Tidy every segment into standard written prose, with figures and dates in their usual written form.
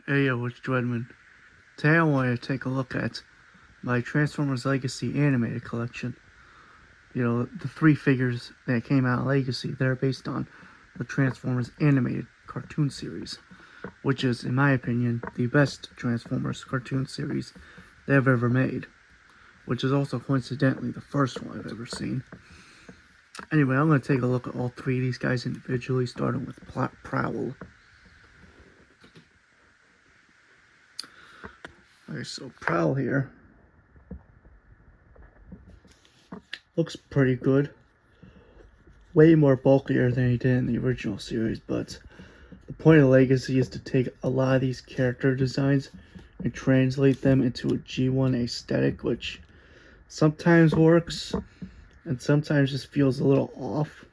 Hey, it's Dreadman. Today I want to take a look at my Transformers Legacy animated collection. You know, the three figures that came out of Legacy, they're based on the Transformers animated cartoon series, which is, in my opinion, the best Transformers cartoon series they've ever made, which is also coincidentally the first one I've ever seen. Anyway, I'm going to take a look at all three of these guys individually, starting with Prowl. Alright, so Prowl here looks pretty good. Way more bulkier than he did in the original series, but the point of Legacy is to take a lot of these character designs and translate them into a G1 aesthetic, which sometimes works and sometimes just feels a little off.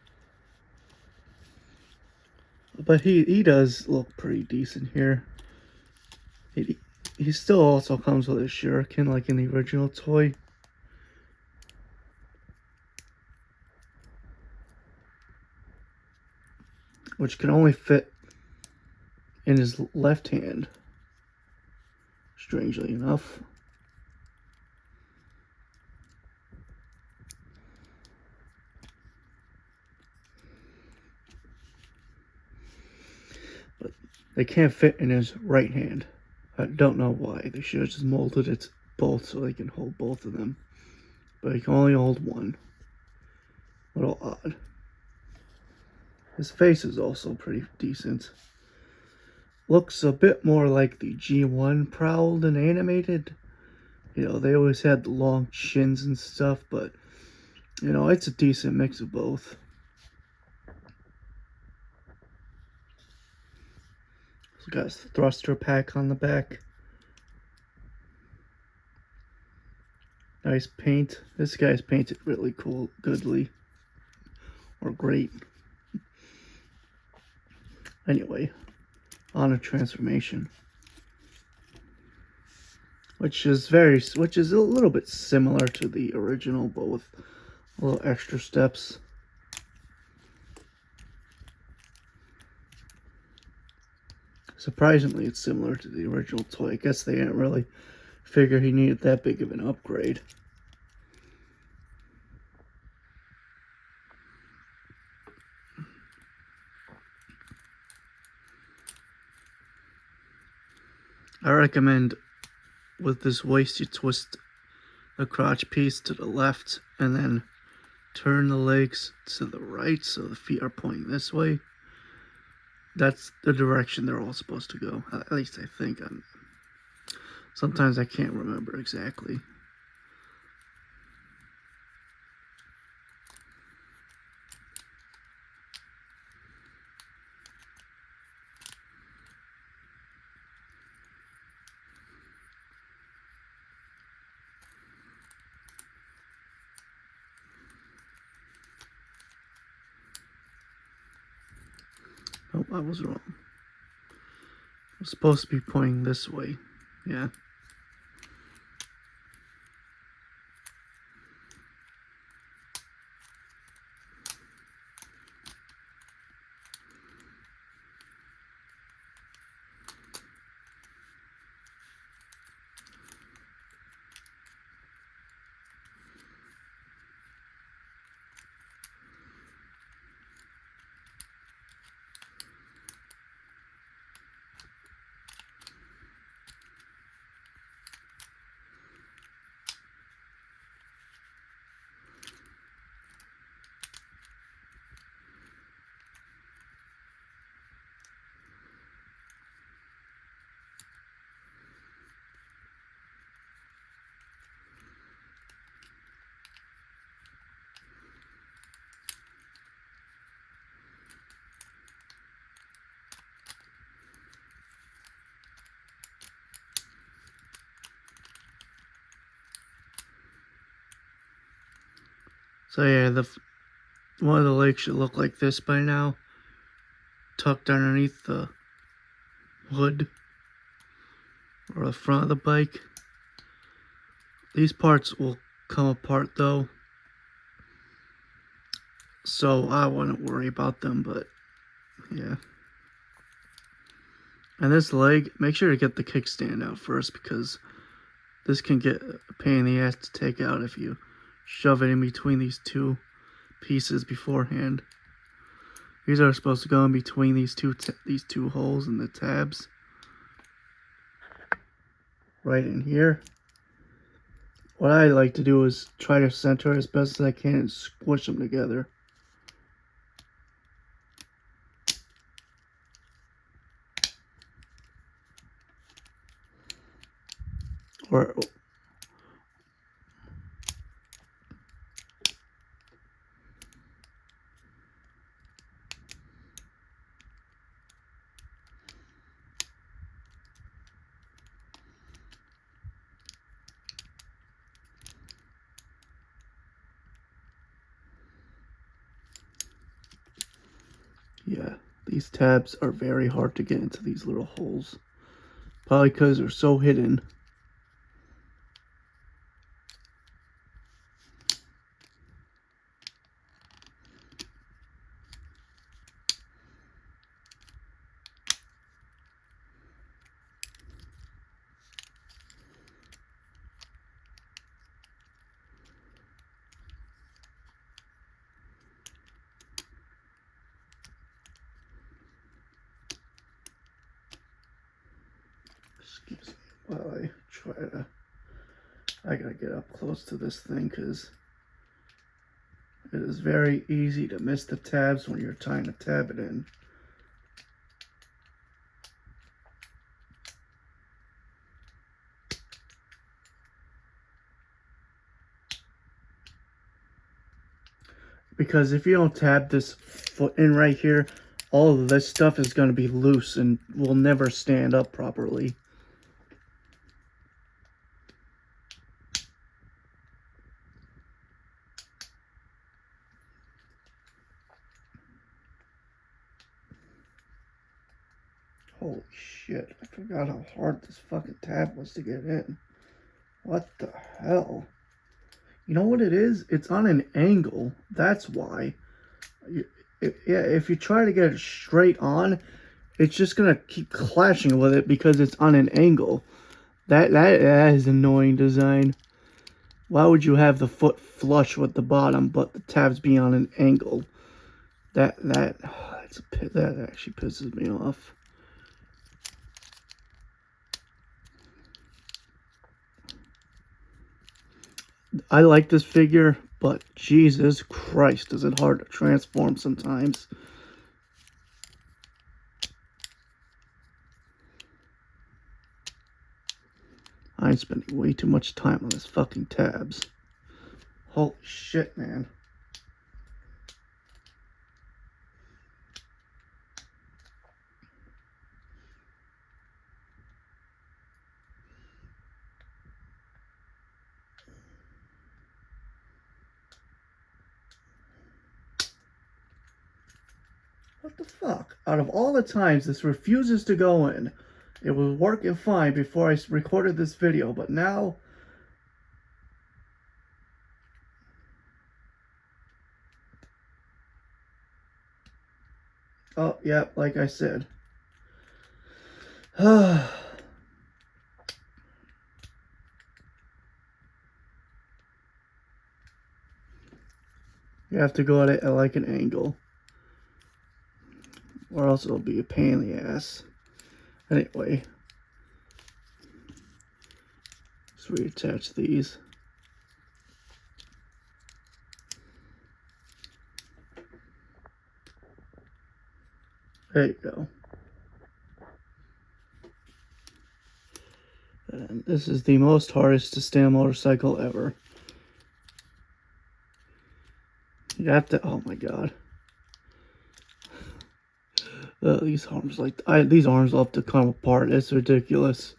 But he does look pretty decent here. He still also comes with a shuriken like in the original toy. Which can only fit in his left hand, strangely enough. But they can't fit in his right hand. I don't know why. They should have just molded it both so they can hold both of them. But he can only hold one. A little odd. His face is also pretty decent. Looks a bit more like the G1 Prowl than animated. You know, they always had the long chins and stuff, but, you know, it's a decent mix of both. It's got his thruster pack on the back. Nice paint. This guy's painted really cool, goodly, or great. Anyway, on a transformation, which is a little bit similar to the original, but with a little extra steps. Surprisingly, it's similar to the original toy. I guess they didn't really figure he needed that big of an upgrade. I recommend with this waist you twist the crotch piece to the left and then turn the legs to the right so the feet are pointing this way. That's the direction they're all supposed to go. At least I think. Sometimes I can't remember exactly. Oh, I was wrong. I'm supposed to be pointing this way. Yeah. So yeah, one of the legs should look like this by now, tucked underneath the hood or the front of the bike. These parts will come apart though, so I wouldn't worry about them, but yeah. And this leg, make sure to get the kickstand out first, because this can get a pain in the ass to take out if you shove it in between these two pieces beforehand. These are supposed to go in between these two holes in the tabs. Right in here. What I like to do is try to center as best as I can and squish them together. Or yeah, these tabs are very hard to get into these little holes. Probably because they're so hidden. Excuse me while I try to... I gotta get up close to this thing because it is very easy to miss the tabs when you're trying to tab it in. Because if you don't tab this foot in right here, all of this stuff is going to be loose and will never stand up properly. Holy shit, I forgot how hard this fucking tab was to get in. What the hell? You know what it is? It's on an angle. That's why. If you try to get it straight on, it's just going to keep clashing with it because it's on an angle. That is annoying design. Why would you have the foot flush with the bottom, but the tabs be on an angle? That actually pisses me off. I like this figure, but Jesus Christ, is it hard to transform sometimes. I'm spending way too much time on this fucking tabs. Holy shit, man. What the fuck? Out of all the times this refuses to go in, it was working fine before I recorded this video, but now... Oh, yeah, like I said. You have to go at it at like an angle, or else it'll be a pain in the ass. Anyway, let's reattach these. There you go. And this is the most hardest to stand motorcycle ever. You have to, oh my god. These arms these arms love to come apart. It's ridiculous.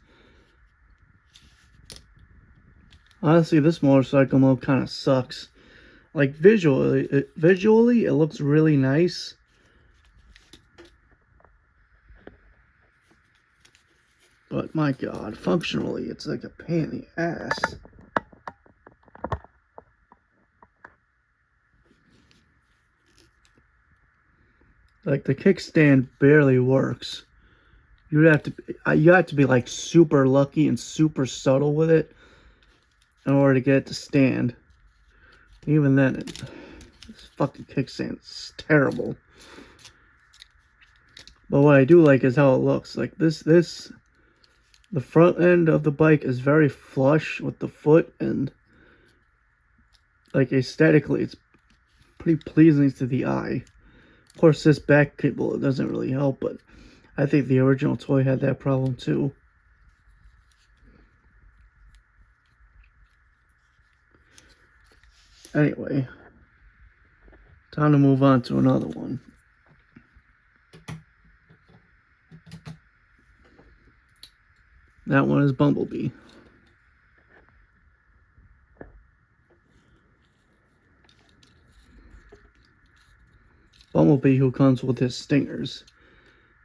Honestly, this motorcycle mode kind of sucks. Like visually, it looks really nice. But my god, functionally, it's like a pain in the ass. Like the kickstand barely works. you have to be like super lucky and super subtle with it in order to get it to stand. Even then, this fucking kickstand is terrible. But what I do like is how it looks. Like the front end of the bike is very flush with the foot, and like aesthetically, it's pretty pleasing to the eye. Of course, this back cable, it doesn't really help, but I think the original toy had that problem too. Anyway, time to move on to another one. That one is Bumblebee. Bumblebee, who comes with his stingers,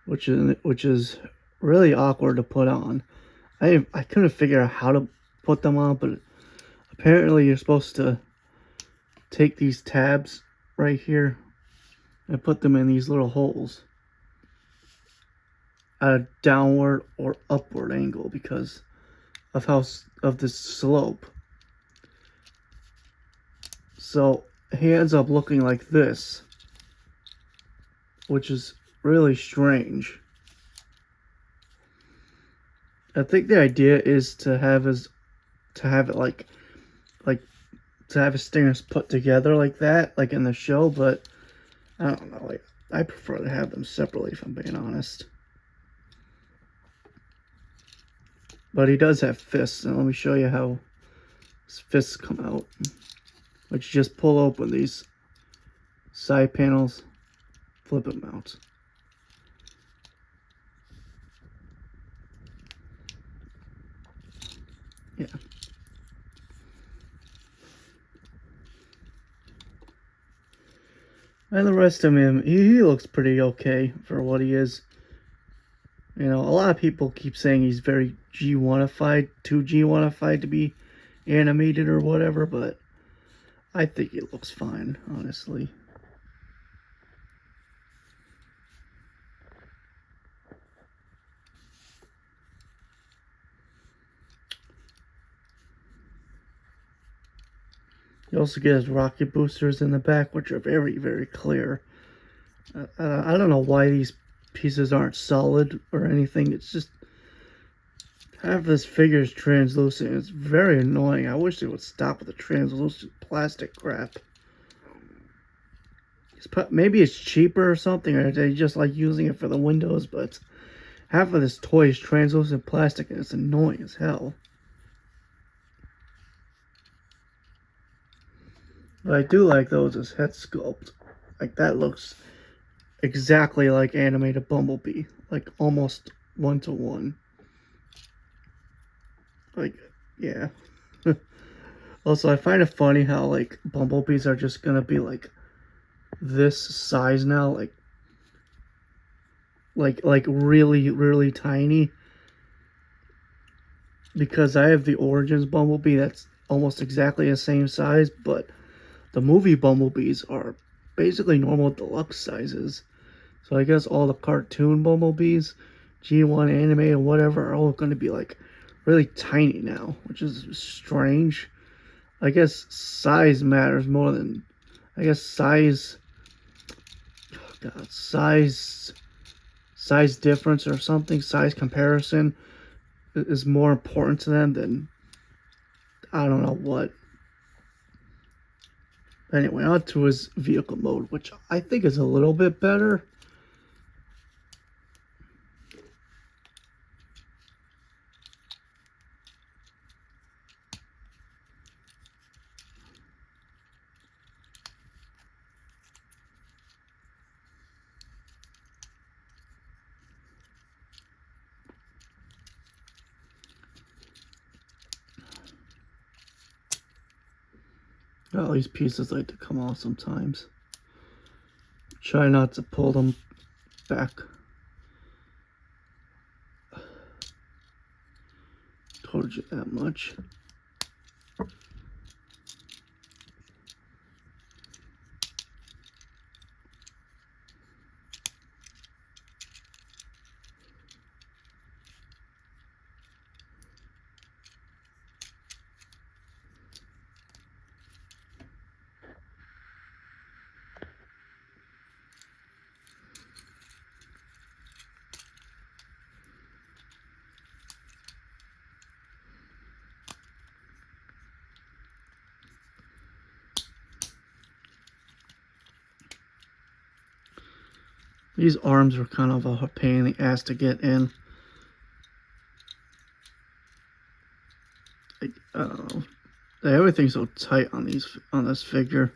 which is really awkward to put on. I couldn't figure out how to put them on, but apparently you're supposed to take these tabs right here and put them in these little holes at a downward or upward angle because of this slope. So he ends up looking like this, which is really strange. I think the idea is to have his stingers put together like that, like in the show, but I don't know. Like, I prefer to have them separately, if I'm being honest. But he does have fists, and let me show you how his fists come out. Which you just pull open these side panels, flip them out. Yeah. And the rest of him, he looks pretty okay for what he is. You know, a lot of people keep saying he's very G1ified, too G1ified to be animated or whatever, but I think it looks fine, honestly. You also get his rocket boosters in the back, which are very, very clear. I don't know why these pieces aren't solid or anything. It's just half this figure is translucent. It's very annoying. I wish they would stop with the translucent plastic crap. Maybe it's cheaper or something, or they just like using it for the windows, but half of this toy is translucent plastic and it's annoying as hell. What I do like though is his head sculpt. Like that looks exactly like animated Bumblebee. Like almost 1-to-1. Like, yeah. Also, I find it funny how like Bumblebees are just gonna be like this size now, like really, really tiny. Because I have the Origins Bumblebee that's almost exactly the same size, but the movie Bumblebees are basically normal deluxe sizes. So I guess all the cartoon Bumblebees, G1 animated, whatever, are all going to be like really tiny now, which is strange. I guess size matters more than, I guess size, oh God, size difference or something, size comparison is more important to them than I don't know what. Anyway, on to his vehicle mode, which I think is a little bit better. All these pieces like to come off sometimes. Try not to pull them back towards you that much. These arms are kind of a pain in the ass to get in. Like, I don't know. Everything's so tight on this figure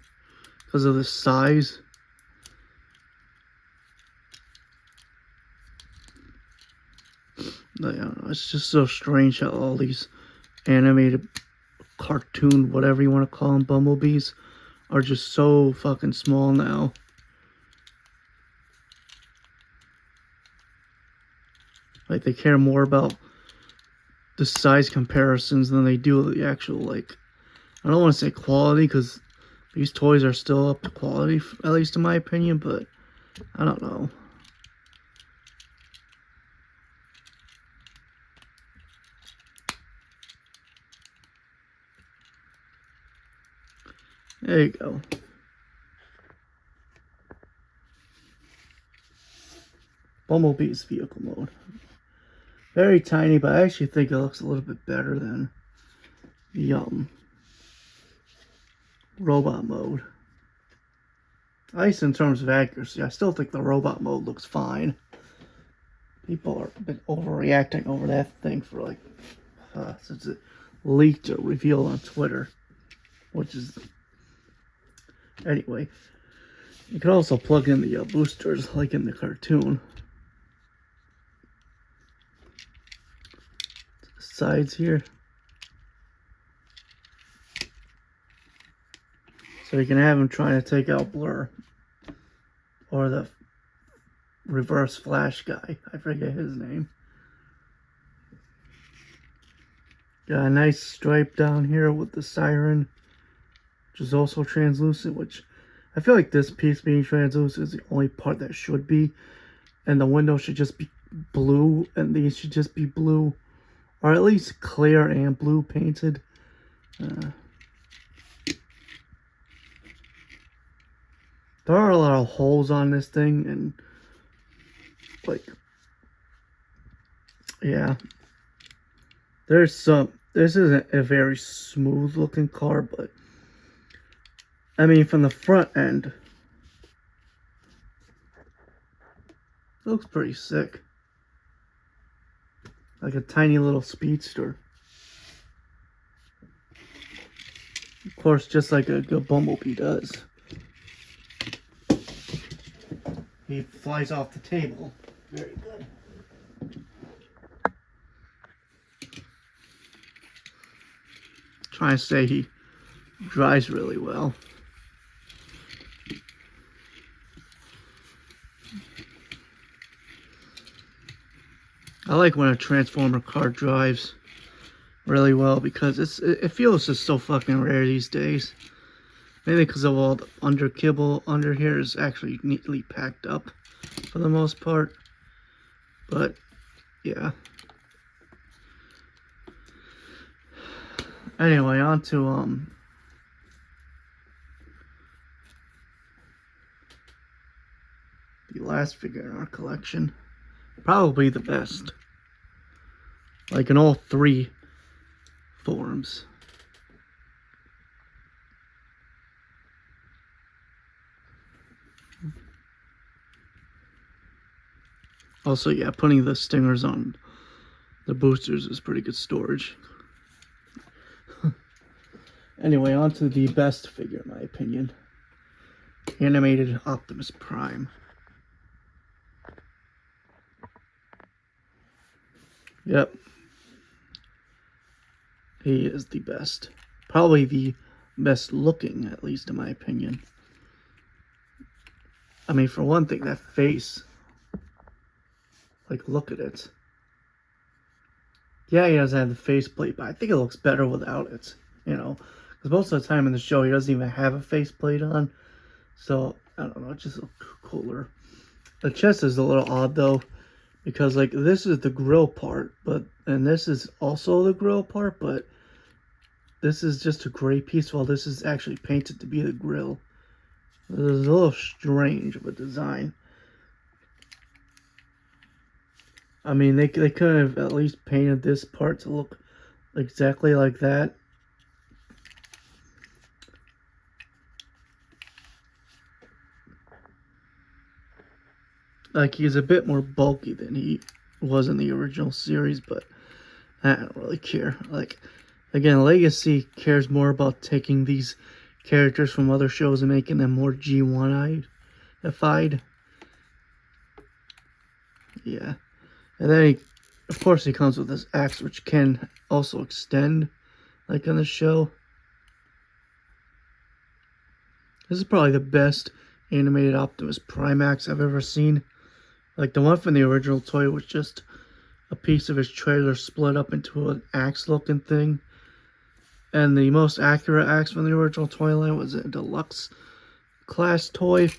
because of the size. I don't know, it's just so strange how all these animated cartoon, whatever you want to call them, bumblebees are just so fucking small now. Like, they care more about the size comparisons than they do the actual, like, I don't want to say quality, because these toys are still up to quality, at least in my opinion, but I don't know. There you go. Bumblebee's vehicle mode. Very tiny, but I actually think it looks a little bit better than the robot mode. At least in terms of accuracy, I still think the robot mode looks fine. People are a bit overreacting over that thing for like since it leaked or revealed on Twitter, which is anyway. You can also plug in the boosters like in the cartoon. Sides here, so you can have him trying to take out Blur or the Reverse Flash guy. I forget his name. Got a nice stripe down here with the siren, which is also translucent, which I feel like this piece being translucent is the only part that should be, and the window should just be blue, and these should just be blue, or at least clear and blue painted. There are a lot of holes on this thing, and like, yeah, there's some. This isn't a very smooth looking car, but I mean, from the front end, it looks pretty sick. Like a tiny little speedster. Of course, just like a good Bumblebee does. He flies off the table. Very good. Trying to say he drives really well. I like when a Transformer car drives really well because it feels just so fucking rare these days. Maybe because of all the under kibble under here is actually neatly packed up for the most part. But yeah. Anyway, on to the last figure in our collection. Probably the best. Like in all three forms. Also, yeah, putting the stingers on the boosters is pretty good storage. Anyway, on to the best figure, in my opinion. Animated Optimus Prime. Yep. He is the best. Probably the best looking, at least in my opinion. I mean, for one thing, that face. Like, look at it. Yeah, he doesn't have the faceplate, but I think it looks better without it. You know, because most of the time in the show, he doesn't even have a faceplate on. So, I don't know, it just looks cooler. The chest is a little odd, though, because, like, this is the grill part, and this is also the grill part, but this is just a gray piece, while this is actually painted to be the grill. This is a little strange of a design. I mean, they could have at least painted this part to look exactly like that. Like, he's a bit more bulky than he was in the original series, but I don't really care. Like, again, Legacy cares more about taking these characters from other shows and making them more G1-ified. Yeah. And then, of course, he comes with this axe, which can also extend, like on the show. This is probably the best animated Optimus Prime axe I've ever seen. Like, the one from the original toy was just a piece of his trailer split up into an axe-looking thing. And the most accurate axe from the original toy line was a deluxe class toy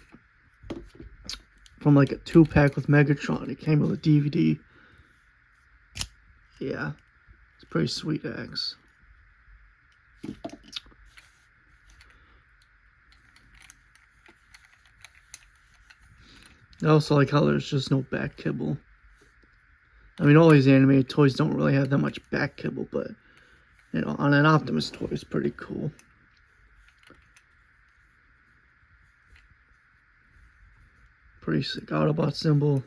from like a 2-pack with Megatron. It came with a DVD. Yeah, it's a pretty sweet axe. I also like how there's just no back kibble. I mean, all these animated toys don't really have that much back kibble, but, you know, on an Optimus toy, it's pretty cool. Pretty sick Autobot symbol.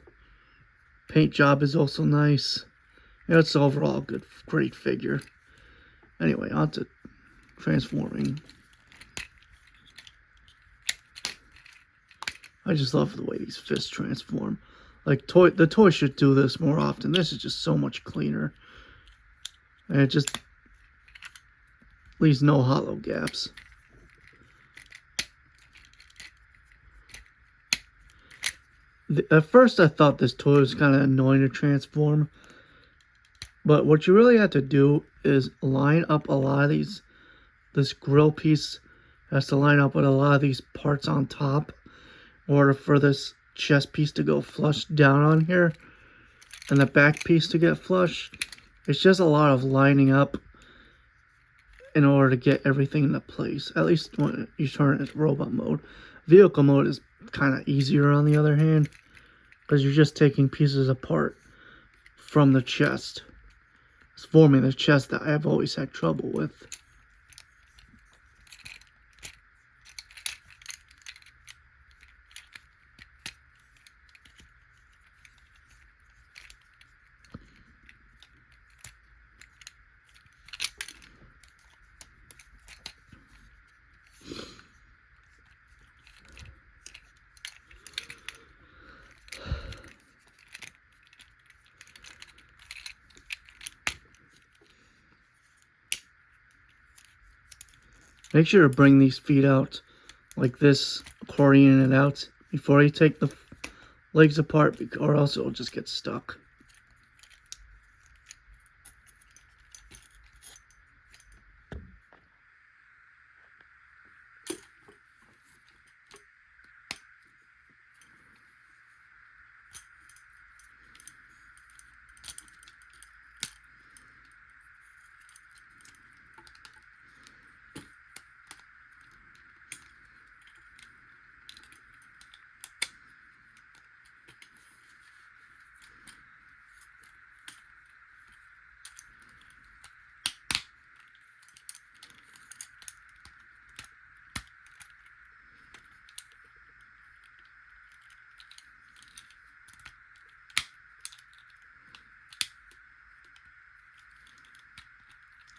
Paint job is also nice. Yeah, it's overall a great figure. Anyway, on to transforming. I just love the way these fists transform. Like, the toy should do this more often. This is just so much cleaner. And it just leaves no hollow gaps. At first, I thought this toy was kind of annoying to transform. But what you really have to do is line up a lot of these. This grill piece has to line up with a lot of these parts on top in order for this chest piece to go flush down on here and the back piece to get flush. It's just a lot of lining up in order to get everything into place, at least when you turn it into robot mode. Vehicle mode is kind of easier on the other hand, because you're just taking pieces apart from the chest. It's forming the chest that I've always had trouble with. Make sure to bring these feet out like this, accordion it out before you take the legs apart, or else it'll just get stuck.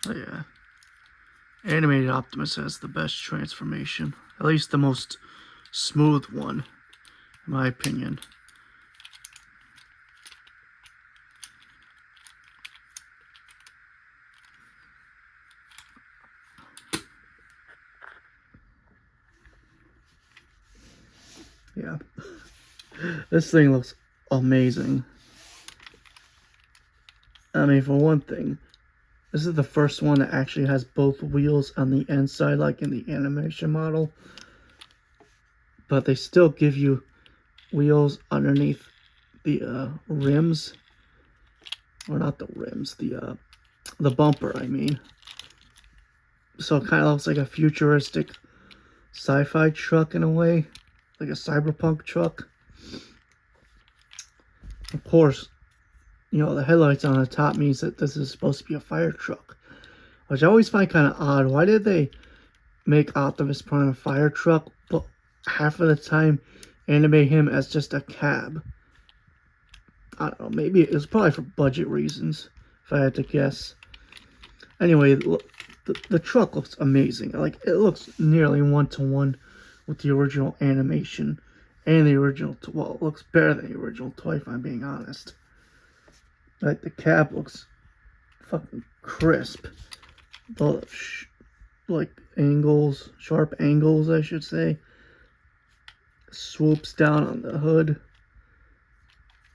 Oh yeah, animated Optimus has the best transformation, at least the most smooth one, in my opinion. Yeah, this thing looks amazing. I mean, for one thing, this is the first one that actually has both wheels on the inside, like in the animation model. But they still give you wheels underneath the rims. Or not the rims, the bumper, I mean. So it kind of looks like a futuristic sci-fi truck in a way. Like a cyberpunk truck. Of course, you know, the headlights on the top means that this is supposed to be a fire truck, which I always find kind of odd. Why did they make Optimus Prime a fire truck, but half of the time animate him as just a cab? I don't know, maybe it was probably for budget reasons, if I had to guess. Anyway, the truck looks amazing. Like, it looks nearly one-to-one with the original animation and the original, well, it looks better than the original toy, if I'm being honest. Like, the cab looks fucking crisp. The, like, angles, sharp angles, I should say. Swoops down on the hood.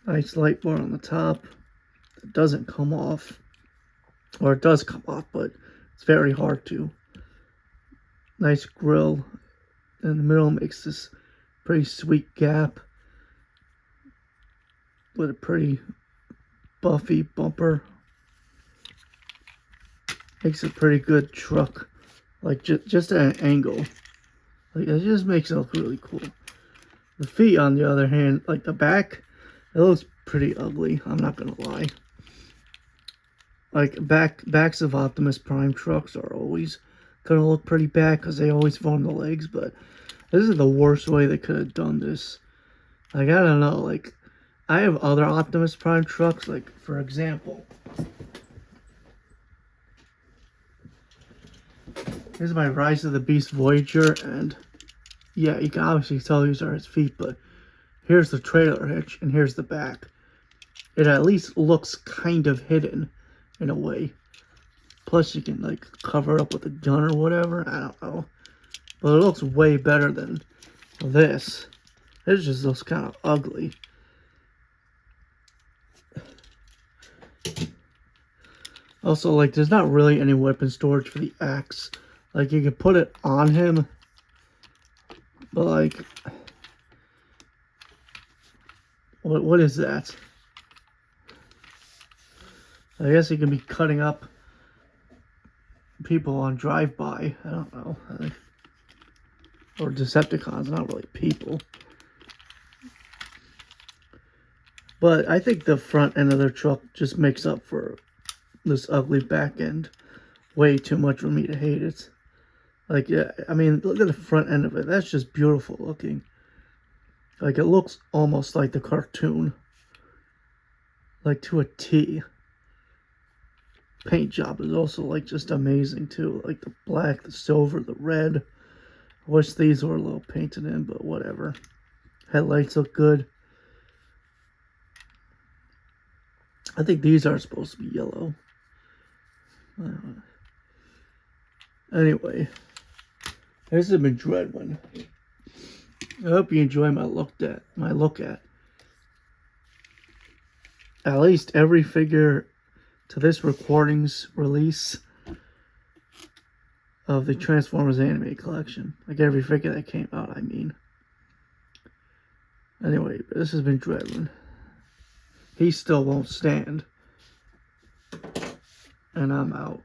Nice light bar on the top. It doesn't come off. Or it does come off, but it's very hard to. Nice grill in the middle makes this pretty sweet gap with a pretty buffy bumper. Makes a pretty good truck, like just at an angle. Like, it just makes it look really cool. The feet, on the other hand, like the back, it looks pretty ugly. I'm not gonna lie. Like, backs of Optimus Prime trucks are always gonna look pretty bad because they always form the legs, but this is the worst way they could have done this. Like, I don't know, like, I have other Optimus Prime trucks, like, for example, here's my Rise of the Beast Voyager, and yeah, you can obviously tell these are his feet, but here's the trailer hitch, and here's the back. It at least looks kind of hidden, in a way. Plus, you can, like, cover it up with a gun or whatever. I don't know. But it looks way better than this. This just looks kind of ugly. Also, like, there's not really any weapon storage for the axe. Like, you can put it on him, but, like, what is that? I guess he can be cutting up people on drive-by. I don't know. Or Decepticons, not really people. But I think the front end of their truck just makes up for this ugly back end way too much for me to hate it. Like, yeah, I mean, look at the front end of it. That's just beautiful looking. Like, it looks almost like the cartoon. Like, to a T. Paint job is also, like, just amazing too. Like, the black, the silver, the red. I wish these were a little painted in, but whatever. Headlights look good. I think these are supposed to be yellow. Anyway, this has been Dreadwin. I hope you enjoy my look at least every figure to this recording's release of the Transformers anime collection. Like, every figure that came out, I mean. Anyway, this has been Dreadwin. He still won't stand. And I'm out.